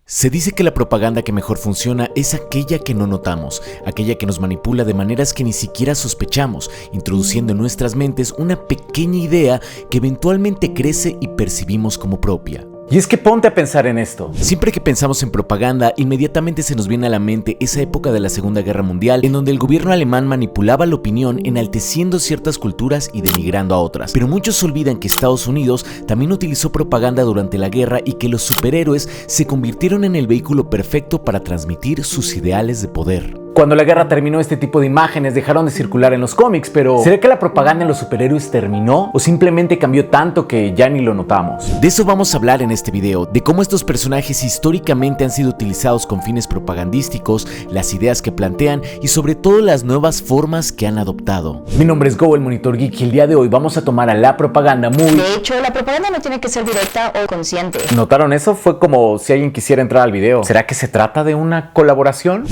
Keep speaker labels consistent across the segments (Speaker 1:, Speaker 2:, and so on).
Speaker 1: Se dice que la propaganda que mejor funciona es aquella que no notamos, aquella que nos manipula de maneras que ni siquiera sospechamos, introduciendo en nuestras mentes una pequeña idea que eventualmente crece y percibimos como propia.
Speaker 2: Y es que ponte a pensar en esto.
Speaker 1: Siempre que pensamos en propaganda, inmediatamente se nos viene a la mente esa época de la Segunda Guerra Mundial en donde el gobierno alemán manipulaba la opinión enalteciendo ciertas culturas y denigrando a otras. Pero muchos olvidan que Estados Unidos también utilizó propaganda durante la guerra y que los superhéroes se convirtieron en el vehículo perfecto para transmitir sus ideales de poder.
Speaker 2: Cuando la guerra terminó, este tipo de imágenes dejaron de circular en los cómics, pero ¿será que la propaganda en los superhéroes terminó? ¿O simplemente cambió tanto que ya ni lo notamos?
Speaker 1: De eso vamos a hablar en este video, de cómo estos personajes históricamente han sido utilizados con fines propagandísticos, las ideas que plantean y sobre todo las nuevas formas que han adoptado.
Speaker 2: Mi nombre es Go, el Monitor Geek, y el día de hoy vamos a tomar a la propaganda muy...
Speaker 3: De hecho, la propaganda no tiene que ser directa o consciente.
Speaker 2: ¿Notaron eso? Fue como si alguien quisiera entrar al video. ¿Será que se trata de una colaboración?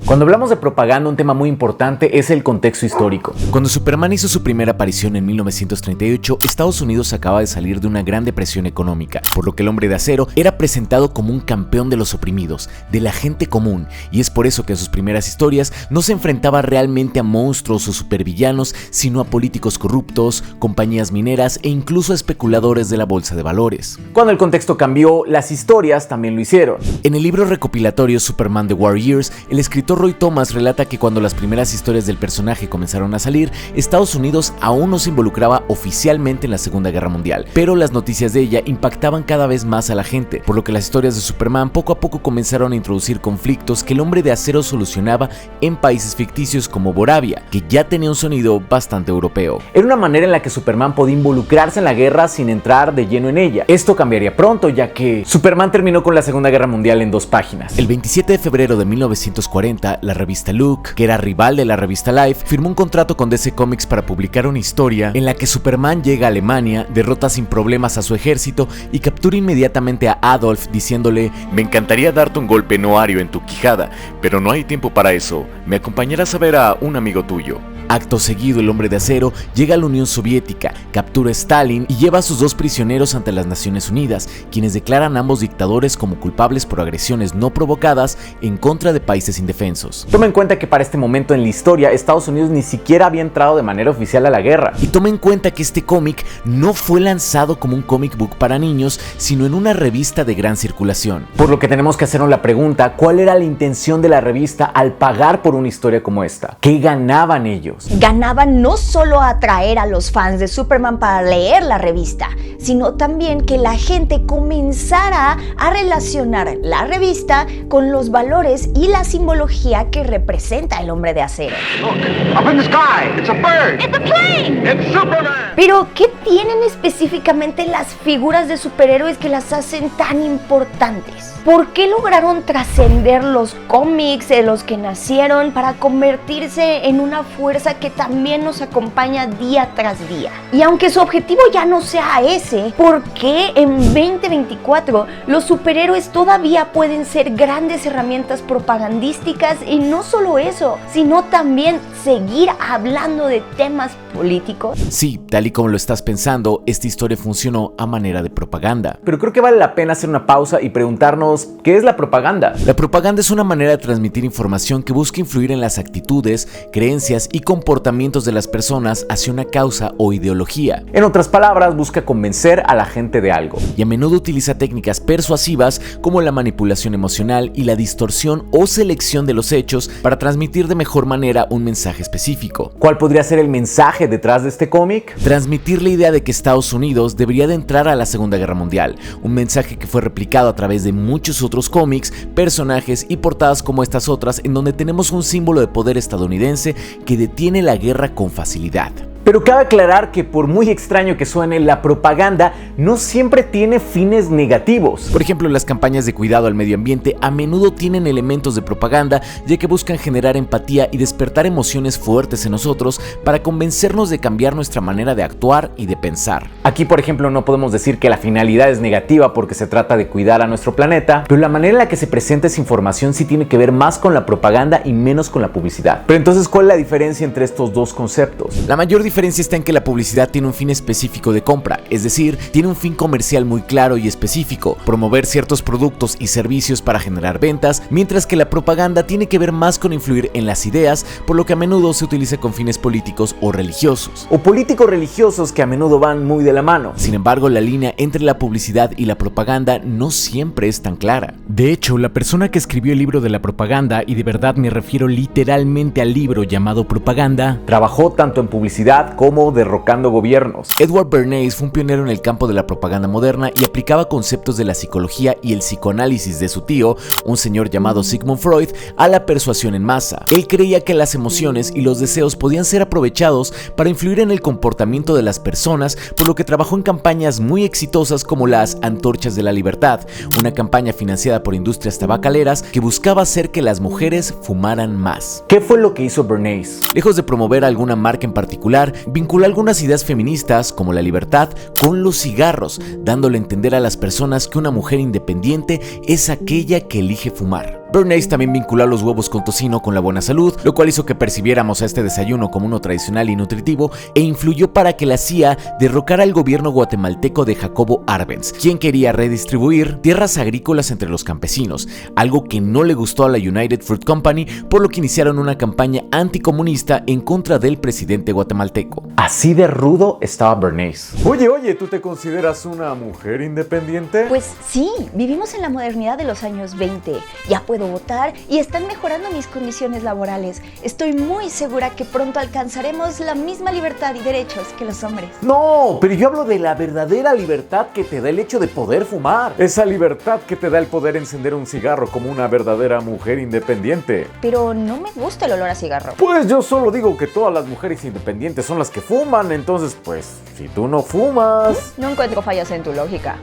Speaker 2: Cuando hablamos de propaganda, un tema muy importante es el contexto histórico.
Speaker 1: Cuando Superman hizo su primera aparición en 1938, Estados Unidos acaba de salir de una gran depresión económica, por lo que el Hombre de Acero era presentado como un campeón de los oprimidos, de la gente común, y es por eso que en sus primeras historias no se enfrentaba realmente a monstruos o supervillanos, sino a políticos corruptos, compañías mineras e incluso a especuladores de la bolsa de valores.
Speaker 2: Cuando el contexto cambió, las historias también lo hicieron.
Speaker 1: En el libro recopilatorio Superman The War Years, el escritor Roy Thomas relata que cuando las primeras historias del personaje comenzaron a salir, Estados Unidos aún no se involucraba oficialmente en la Segunda Guerra Mundial, pero las noticias de ella impactaban cada vez más a la gente, por lo que las historias de Superman poco a poco comenzaron a introducir conflictos que el Hombre de Acero solucionaba en países ficticios como Boravia, que ya tenía un sonido bastante europeo.
Speaker 2: Era una manera en la que Superman podía involucrarse en la guerra sin entrar de lleno en ella. Esto cambiaría pronto, ya que Superman terminó con la Segunda Guerra Mundial en 2 páginas.
Speaker 1: El 27 de febrero de 1940, la revista Look, que era rival de la revista Life, firmó un contrato con DC Comics para publicar una historia en la que Superman llega a Alemania, derrota sin problemas a su ejército y captura inmediatamente a Adolf diciéndole: "Me encantaría darte un golpe noario en tu quijada, pero no hay tiempo para eso. Me acompañarás a ver a un amigo tuyo". Acto seguido, el Hombre de Acero llega a la Unión Soviética, captura a Stalin y lleva a sus 2 prisioneros ante las Naciones Unidas, quienes declaran a ambos dictadores como culpables por agresiones no provocadas en contra de países indefensos.
Speaker 2: Toma en cuenta que para este momento en la historia, Estados Unidos ni siquiera había entrado de manera oficial a la guerra.
Speaker 1: Y toma en cuenta que este cómic no fue lanzado como un comic book para niños, sino en una revista de gran circulación.
Speaker 2: Por lo que tenemos que hacernos la pregunta, ¿cuál era la intención de la revista al pagar por una historia como esta? ¿Qué ganaban ellos?
Speaker 3: Ganaban no solo atraer a los fans de Superman para leer la revista, sino también que la gente comenzara a relacionar la revista con los valores y la simbología que representa el Hombre de Acero.
Speaker 4: Look, up in the sky, it's a bird.
Speaker 3: ¡It's a plane!
Speaker 4: It's Superman.
Speaker 3: Pero, ¿qué tienen específicamente las figuras de superhéroes que las hacen tan importantes? ¿Por qué lograron trascender los cómics de los que nacieron para convertirse en una fuerza que también nos acompaña día tras día? Y aunque su objetivo ya no sea ese, ¿por qué en 2024 los superhéroes todavía pueden ser grandes herramientas propagandísticas? Y no solo eso, sino también seguir hablando de temas políticos.
Speaker 1: Sí, tal y como lo estás pensando, esta historia funcionó a manera de propaganda.
Speaker 2: Pero creo que vale la pena hacer una pausa y preguntarnos, ¿qué es la propaganda?
Speaker 1: La propaganda es una manera de transmitir información que busca influir en las actitudes, creencias y comportamientos de las personas hacia una causa o ideología.
Speaker 2: En otras palabras, busca convencer a la gente de algo.
Speaker 1: Y a menudo utiliza técnicas persuasivas como la manipulación emocional y la distorsión o selección de los hechos para transmitir de mejor manera un mensaje específico.
Speaker 2: ¿Cuál podría ser el mensaje detrás de este cómic?
Speaker 1: Transmitir la idea de que Estados Unidos debería de entrar a la Segunda Guerra Mundial, un mensaje que fue replicado a través de muchos otros cómics, personajes y portadas como estas otras, en donde tenemos un símbolo de poder estadounidense que detiene la guerra con facilidad.
Speaker 2: Pero cabe aclarar que por muy extraño que suene, la propaganda no siempre tiene fines negativos.
Speaker 1: Por ejemplo, las campañas de cuidado al medio ambiente a menudo tienen elementos de propaganda, ya que buscan generar empatía y despertar emociones fuertes en nosotros para convencernos de cambiar nuestra manera de actuar y de pensar.
Speaker 2: Aquí, por ejemplo, no podemos decir que la finalidad es negativa porque se trata de cuidar a nuestro planeta, pero la manera en la que se presenta esa información sí tiene que ver más con la propaganda y menos con la publicidad. Pero entonces, ¿cuál es la diferencia entre estos dos conceptos?
Speaker 1: La mayor diferencia está en que la publicidad tiene un fin específico de compra, es decir, tiene un fin comercial muy claro y específico, promover ciertos productos y servicios para generar ventas, mientras que la propaganda tiene que ver más con influir en las ideas, por lo que a menudo se utiliza con fines políticos o religiosos.
Speaker 2: O políticos religiosos que a menudo van muy de la mano.
Speaker 1: Sin embargo, la línea entre la publicidad y la propaganda no siempre es tan clara.
Speaker 5: De hecho, la persona que escribió el libro de la propaganda, y de verdad me refiero literalmente al libro llamado Propaganda,
Speaker 2: trabajó tanto en publicidad como derrocando gobiernos.
Speaker 1: Edward Bernays fue un pionero en el campo de la propaganda moderna y aplicaba conceptos de la psicología y el psicoanálisis de su tío, un señor llamado Sigmund Freud, a la persuasión en masa. Él creía que las emociones y los deseos podían ser aprovechados para influir en el comportamiento de las personas, por lo que trabajó en campañas muy exitosas como las Antorchas de la Libertad, una campaña financiada por industrias tabacaleras que buscaba hacer que las mujeres fumaran más.
Speaker 2: ¿Qué fue lo que hizo Bernays?
Speaker 1: Lejos de promover alguna marca en particular, vinculó algunas ideas feministas como la libertad con los cigarros, dándole a entender a las personas que una mujer independiente es aquella que elige fumar. Bernays también vinculó a los huevos con tocino con la buena salud, lo cual hizo que percibiéramos a este desayuno como uno tradicional y nutritivo, e influyó para que la CIA derrocara al gobierno guatemalteco de Jacobo Arbenz, quien quería redistribuir tierras agrícolas entre los campesinos, algo que no le gustó a la United Fruit Company, por lo que iniciaron una campaña anticomunista en contra del presidente guatemalteco.
Speaker 2: Así de rudo estaba Bernays. Oye, ¿tú te consideras una mujer independiente?
Speaker 3: Pues sí, vivimos en la modernidad de los años 20. Ya puedo votar y están mejorando mis condiciones laborales. Estoy muy segura que pronto alcanzaremos la misma libertad y derechos que los hombres.
Speaker 2: No, pero yo hablo de la verdadera libertad que te da el hecho de poder fumar. Esa libertad que te da el poder encender un cigarro como una verdadera mujer independiente.
Speaker 3: Pero no me gusta el olor a cigarro.
Speaker 2: Pues yo solo digo que todas las mujeres independientes son las que fuman, entonces pues, si tú no fumas...
Speaker 3: No encuentro fallas en tu lógica.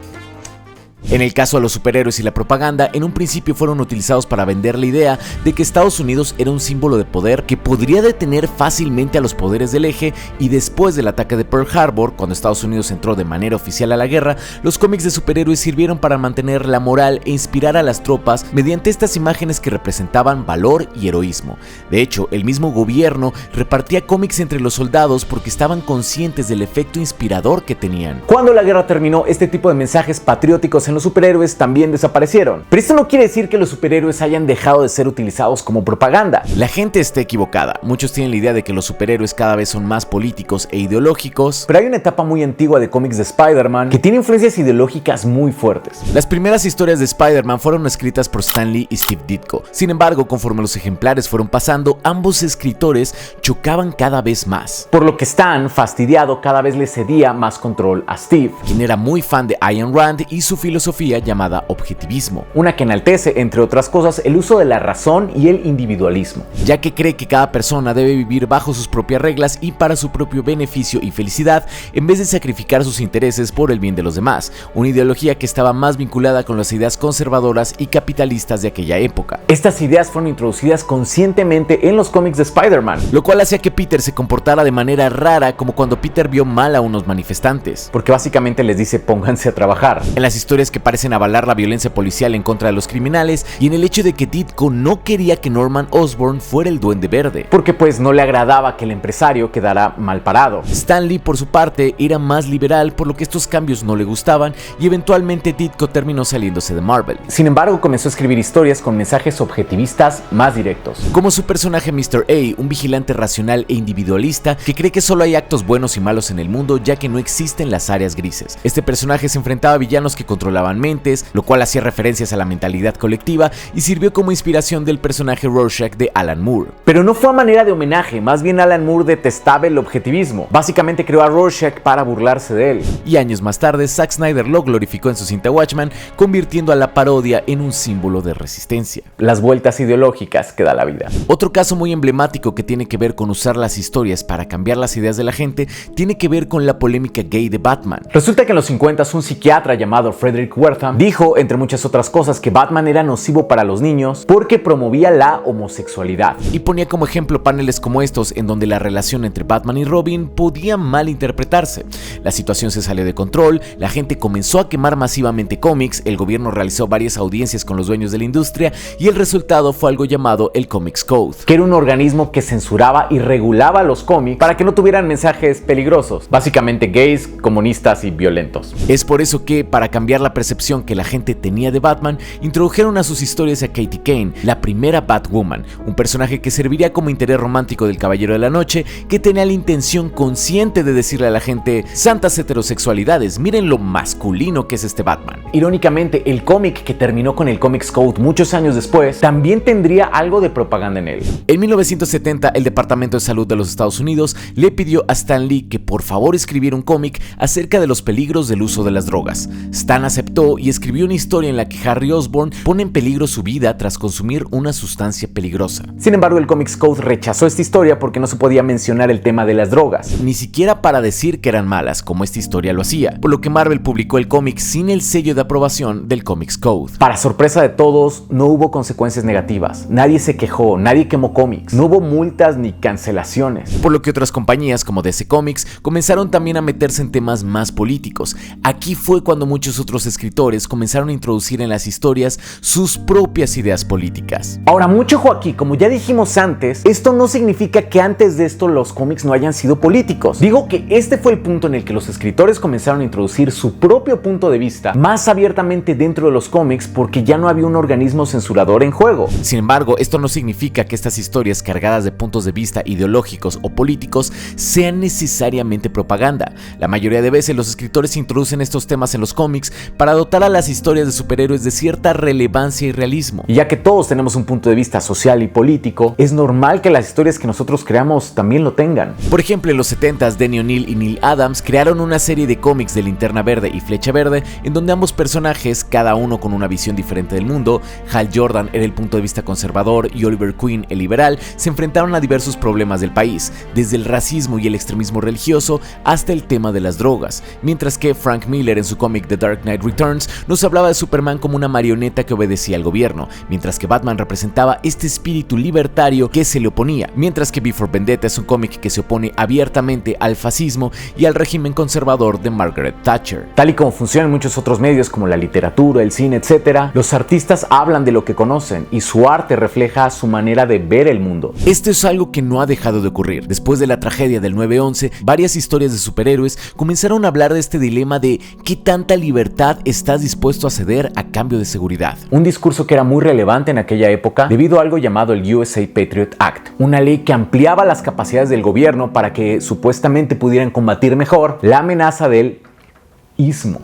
Speaker 1: En el caso de los superhéroes y la propaganda, en un principio fueron utilizados para vender la idea de que Estados Unidos era un símbolo de poder que podría detener fácilmente a los poderes del eje, y después del ataque de Pearl Harbor, cuando Estados Unidos entró de manera oficial a la guerra, los cómics de superhéroes sirvieron para mantener la moral e inspirar a las tropas mediante estas imágenes que representaban valor y heroísmo. De hecho, el mismo gobierno repartía cómics entre los soldados porque estaban conscientes del efecto inspirador que tenían.
Speaker 2: Cuando la guerra terminó, este tipo de mensajes patrióticos en los superhéroes también desaparecieron. Pero esto no quiere decir que los superhéroes hayan dejado de ser utilizados como propaganda.
Speaker 1: La gente está equivocada. Muchos tienen la idea de que los superhéroes cada vez son más políticos e ideológicos.
Speaker 2: Pero hay una etapa muy antigua de cómics de Spider-Man que tiene influencias ideológicas muy fuertes.
Speaker 1: Las primeras historias de Spider-Man fueron escritas por Stan Lee y Steve Ditko. Sin embargo, conforme los ejemplares fueron pasando, ambos escritores chocaban cada vez más.
Speaker 2: Por lo que Stan, fastidiado, cada vez le cedía más control a Steve,
Speaker 1: quien era muy fan de Ayn Rand y su filosofía llamada objetivismo,
Speaker 2: una que enaltece, entre otras cosas, el uso de la razón y el individualismo,
Speaker 1: ya que cree que cada persona debe vivir bajo sus propias reglas y para su propio beneficio y felicidad, en vez de sacrificar sus intereses por el bien de los demás, una ideología que estaba más vinculada con las ideas conservadoras y capitalistas de aquella época.
Speaker 2: Estas ideas fueron introducidas conscientemente en los cómics de Spider-Man,
Speaker 1: lo cual hacía que Peter se comportara de manera rara, como cuando Peter vio mal a unos manifestantes,
Speaker 2: porque básicamente les dice pónganse a trabajar.
Speaker 1: En las historias que parecen avalar la violencia policial en contra de los criminales, y en el hecho de que Ditko no quería que Norman Osborn fuera el Duende Verde,
Speaker 2: porque pues no le agradaba que el empresario quedara mal parado.
Speaker 1: Stan Lee, por su parte, era más liberal, por lo que estos cambios no le gustaban, y eventualmente Ditko terminó saliéndose de Marvel.
Speaker 2: Sin embargo, comenzó a escribir historias con mensajes objetivistas más directos,
Speaker 1: como su personaje Mr. A, un vigilante racional e individualista que cree que solo hay actos buenos y malos en el mundo, ya que no existen las áreas grises. Este personaje se enfrentaba a villanos que controlaban
Speaker 5: volaban mentes, lo cual hacía referencias a la mentalidad colectiva y sirvió como inspiración del personaje Rorschach de Alan Moore.
Speaker 2: Pero no fue a manera de homenaje, más bien Alan Moore detestaba el objetivismo. Básicamente creó a Rorschach para burlarse de él.
Speaker 5: Y años más tarde, Zack Snyder lo glorificó en su cinta Watchmen, convirtiendo a la parodia en un símbolo de resistencia.
Speaker 2: Las vueltas ideológicas que da la vida.
Speaker 5: Otro caso muy emblemático que tiene que ver con usar las historias para cambiar las ideas de la gente tiene que ver con la polémica gay de Batman.
Speaker 2: Resulta que en los 50 un psiquiatra llamado Frederick Wertham dijo, entre muchas otras cosas, que Batman era nocivo para los niños porque promovía la homosexualidad.
Speaker 5: Y ponía como ejemplo paneles como estos en donde la relación entre Batman y Robin podía malinterpretarse. La situación se salió de control, la gente comenzó a quemar masivamente cómics, el gobierno realizó varias audiencias con los dueños de la industria y el resultado fue algo llamado el Comics Code,
Speaker 2: que era un organismo que censuraba y regulaba los cómics para que no tuvieran mensajes peligrosos, básicamente gays, comunistas y violentos.
Speaker 5: Es por eso que, para cambiar la percepción que la gente tenía de Batman, introdujeron a sus historias a Katie Kane, la primera Batwoman, un personaje que serviría como interés romántico del Caballero de la Noche, que tenía la intención consciente de decirle a la gente: santas heterosexualidades, miren lo masculino que es este Batman.
Speaker 2: Irónicamente, el cómic que terminó con el Comics Code muchos años después también tendría algo de propaganda en él.
Speaker 5: En 1970, el Departamento de Salud de los Estados Unidos le pidió a Stan Lee que por favor escribiera un cómic acerca de los peligros del uso de las drogas. Stan aceptó y escribió una historia en la que Harry Osborn pone en peligro su vida tras consumir una sustancia peligrosa.
Speaker 2: Sin embargo, el Comics Code rechazó esta historia porque no se podía mencionar el tema de las drogas.
Speaker 5: Ni siquiera para decir que eran malas, como esta historia lo hacía, por lo que Marvel publicó el cómic sin el sello de aprobación del Comics Code.
Speaker 2: Para sorpresa de todos, no hubo consecuencias negativas. Nadie se quejó, nadie quemó cómics, no hubo multas ni cancelaciones.
Speaker 5: Por lo que otras compañías como DC Comics comenzaron también a meterse en temas más políticos. Aquí fue cuando muchos otros escritores comenzaron a introducir en las historias sus propias ideas políticas.
Speaker 2: Ahora, mucho ojo aquí, como ya dijimos antes, esto no significa que antes de esto los cómics no hayan sido políticos. Digo que este fue el punto en el que los escritores comenzaron a introducir su propio punto de vista más abiertamente dentro de los cómics porque ya no había un organismo censurador en juego.
Speaker 5: Sin embargo, esto no significa que estas historias cargadas de puntos de vista ideológicos o políticos sean necesariamente propaganda. La mayoría de veces los escritores introducen estos temas en los cómics para dotar a las historias de superhéroes de cierta relevancia y realismo.
Speaker 2: Y ya que todos tenemos un punto de vista social y político, es normal que las historias que nosotros creamos también lo tengan.
Speaker 5: Por ejemplo, en los 70s, Denny O'Neil y Neil Adams crearon una serie de cómics de Linterna Verde y Flecha Verde, en donde ambos personajes, cada uno con una visión diferente del mundo, Hal Jordan era el punto de vista conservador y Oliver Queen el liberal, se enfrentaron a diversos problemas del país, desde el racismo y el extremismo religioso hasta el tema de las drogas, mientras que Frank Miller en su cómic The Dark Knight Returns nos hablaba de Superman como una marioneta que obedecía al gobierno, mientras que Batman representaba este espíritu libertario que se le oponía, mientras que V for Vendetta es un cómic que se opone abiertamente al fascismo y al régimen conservador de Margaret Thatcher.
Speaker 2: Tal y como funciona en muchos otros medios como la literatura, el cine, etc., los artistas hablan de lo que conocen y su arte refleja su manera de ver el mundo.
Speaker 5: Esto es algo que no ha dejado de ocurrir. Después de la tragedia del 9/11, varias historias de superhéroes comenzaron a hablar de este dilema de qué tanta libertad estás dispuesto a ceder a cambio de seguridad.
Speaker 2: Un discurso que era muy relevante en aquella época debido a algo llamado el USA Patriot Act, una ley que ampliaba las capacidades del gobierno para que supuestamente pudieran combatir mejor la amenaza del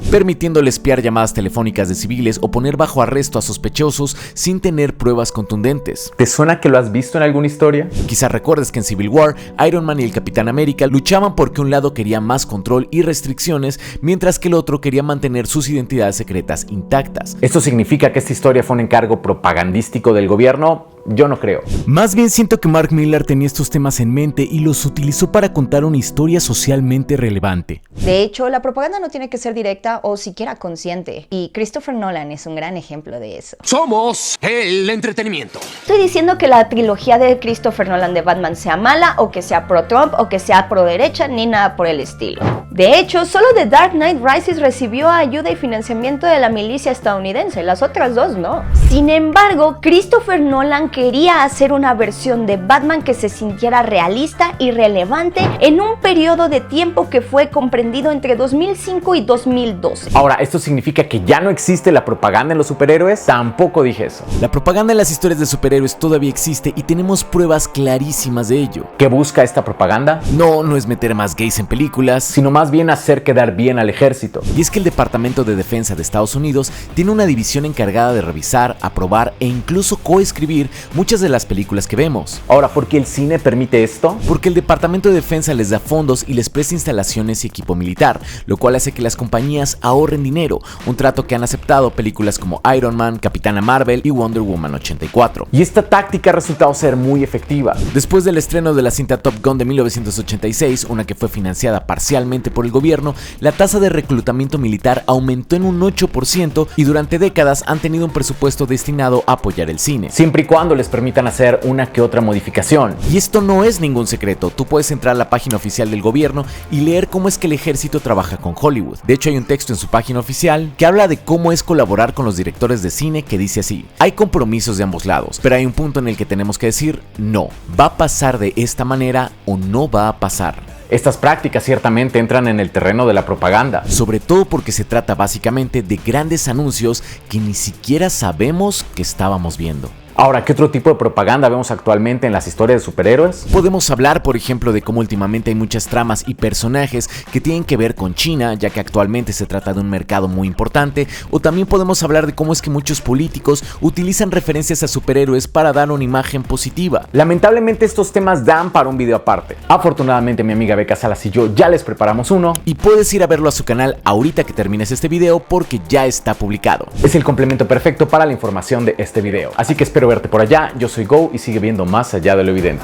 Speaker 5: permitiéndole espiar llamadas telefónicas de civiles o poner bajo arresto a sospechosos sin tener pruebas contundentes.
Speaker 2: ¿Te suena que lo has visto en alguna historia?
Speaker 5: Quizá recuerdes que en Civil War, Iron Man y el Capitán América luchaban porque un lado quería más control y restricciones, mientras que el otro quería mantener sus identidades secretas intactas.
Speaker 2: ¿Esto significa que esta historia fue un encargo propagandístico del gobierno? Yo no creo.
Speaker 5: Más bien siento que Mark Millar tenía estos temas en mente y los utilizó para contar una historia socialmente relevante.
Speaker 6: De hecho, la propaganda no tiene que ser directa o siquiera consciente, y Christopher Nolan es un gran ejemplo de eso.
Speaker 7: Somos el entretenimiento.
Speaker 3: Estoy diciendo que la trilogía de Christopher Nolan de Batman sea mala, o que sea pro-Trump, o que sea pro-derecha, ni nada por el estilo. De hecho, solo The Dark Knight Rises recibió ayuda y financiamiento de la milicia estadounidense, las otras dos no. Sin embargo, Christopher Nolan quería hacer una versión de Batman que se sintiera realista y relevante en un periodo de tiempo que fue comprendido entre 2005 y 2012.
Speaker 2: Ahora, ¿esto significa que ya no existe la propaganda en los superhéroes? Tampoco dije eso.
Speaker 5: La propaganda en las historias de superhéroes todavía existe y tenemos pruebas clarísimas de ello.
Speaker 2: ¿Qué busca esta propaganda?
Speaker 5: No es meter más gays en películas,
Speaker 2: Sino más bien hacer quedar bien al ejército.
Speaker 5: y es que el Departamento de Defensa de Estados Unidos tiene una división encargada de revisar, aprobar e incluso coescribir muchas de las películas que vemos.
Speaker 2: Ahora, ¿por qué el cine permite esto?
Speaker 5: Porque el Departamento de Defensa les da fondos y les presta instalaciones y equipo militar, lo cual hace que las compañías ahorren dinero, un trato que han aceptado películas como Iron Man, Capitana Marvel y Wonder Woman 84.
Speaker 2: Y esta táctica ha resultado ser muy efectiva.
Speaker 5: Después del estreno de la cinta Top Gun de 1986, una que fue financiada parcialmente por el gobierno, la tasa de reclutamiento militar aumentó en un 8% y durante décadas han tenido un presupuesto destinado a apoyar el cine.
Speaker 2: Siempre y cuando les permitan hacer una que otra modificación.
Speaker 5: Y esto no es ningún secreto, tú puedes entrar a la página oficial del gobierno y leer cómo es que el ejército trabaja con Hollywood. De hecho, hay un texto en su página oficial que habla de cómo es colaborar con los directores de cine, que dice así: hay compromisos de ambos lados, pero hay un punto en el que tenemos que decir no, va a pasar de esta manera o no va a pasar.
Speaker 2: Estas prácticas ciertamente entran en el terreno de la propaganda.
Speaker 5: Sobre todo porque se trata básicamente de grandes anuncios que ni siquiera sabemos que estábamos viendo.
Speaker 2: Ahora, ¿qué otro tipo de propaganda vemos actualmente en las historias de superhéroes?
Speaker 5: Podemos hablar, por ejemplo, de cómo últimamente hay muchas tramas y personajes que tienen que ver con China, ya que actualmente se trata de un mercado muy importante, o también podemos hablar de cómo es que muchos políticos utilizan referencias a superhéroes para dar una imagen positiva.
Speaker 2: Lamentablemente estos temas dan para un video aparte. Afortunadamente mi amiga Beca Salas y yo ya les preparamos uno.
Speaker 5: Y puedes ir a verlo a su canal ahorita que termines este video porque ya está publicado.
Speaker 2: Es el complemento perfecto para la información de este video. Así que espero verte por allá. Yo soy Go y sigue viendo más allá de lo evidente.